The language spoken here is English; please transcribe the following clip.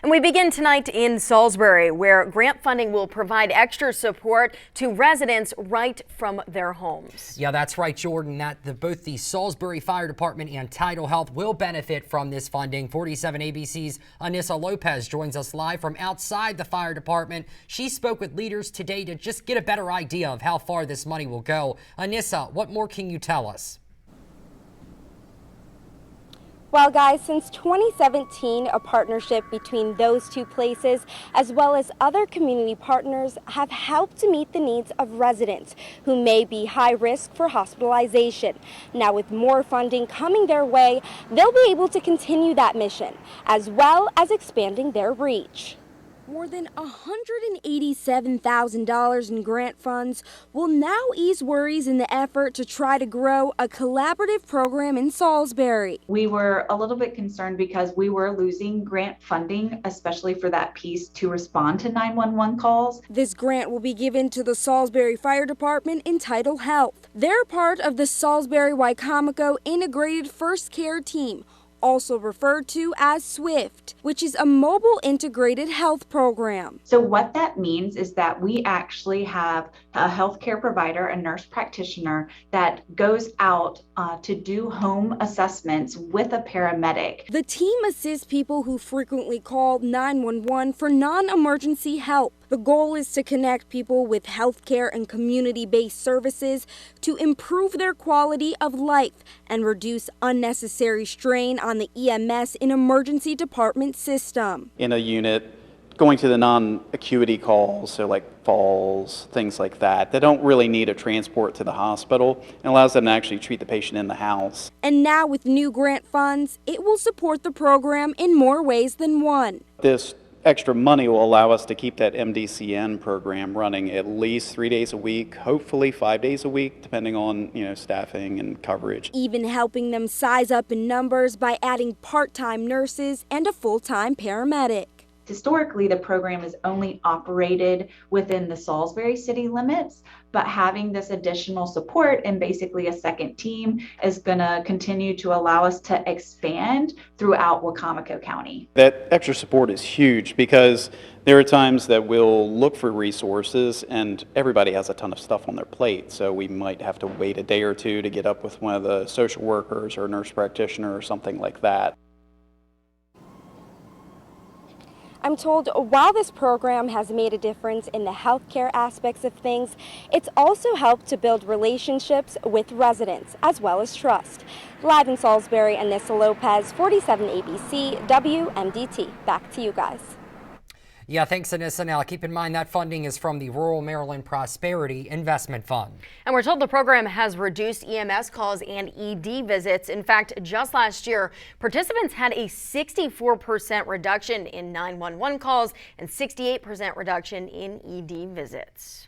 And we begin tonight in Salisbury, where grant funding will provide extra support to residents right from their homes. Yeah, that's right, Jordan. Both the Salisbury Fire Department and Tidal Health will benefit from this funding. 47 ABC's Anissa Lopez joins us live from outside the fire department. She spoke with leaders today to just get a better idea of how far this money will go. Anissa, what more can you tell us? Well, guys, since 2017, a partnership between those two places, as well as other community partners, have helped to meet the needs of residents who may be high risk for hospitalization. Now, with more funding coming their way, they'll be able to continue that mission, as well as expanding their reach. More than $187,000 in grant funds will now ease worries in the effort to try to grow a collaborative program in Salisbury. We were a little bit concerned because we were losing grant funding, especially for that piece to respond to 911 calls. This grant will be given to the Salisbury Fire Department and Tidal Health. They're part of the Salisbury Wicomico Integrated Firstcare team, also referred to as SWIFT, which is a mobile integrated health program. So what that means is that we actually have a healthcare provider, a nurse practitioner, that goes out to do home assessments with a paramedic. The team assists people who frequently call 911 for non-emergency help. The goal is to connect people with healthcare and community-based services to improve their quality of life and reduce unnecessary strain on the EMS and emergency department system. In a unit, going to the non-acuity calls, so like falls, things like that, they don't really need a transport to the hospital, and allows them to actually treat the patient in the house. And now with new grant funds, it will support the program in more ways than one. This extra money will allow us to keep that MDCN program running at least 3 days a week, hopefully 5 days a week, depending on staffing and coverage. Even helping them size up in numbers by adding part-time nurses and a full-time paramedic. Historically, the program is only operated within the Salisbury city limits, but having this additional support and basically a second team is going to continue to allow us to expand throughout Wicomico County. That extra support is huge because there are times that we'll look for resources and everybody has a ton of stuff on their plate. So we might have to wait a day or two to get up with one of the social workers or a nurse practitioner or something like that. I'm told while this program has made a difference in the healthcare aspects of things, it's also helped to build relationships with residents as well as trust. Live in Salisbury, Anissa Lopez, 47 ABC, WMDT. Back to you guys. Yeah, thanks, Anissa. Now, keep in mind that funding is from the Rural Maryland Prosperity Investment Fund. And we're told the program has reduced EMS calls and ED visits. In fact, just last year, participants had a 64% reduction in 911 calls and 68% reduction in ED visits.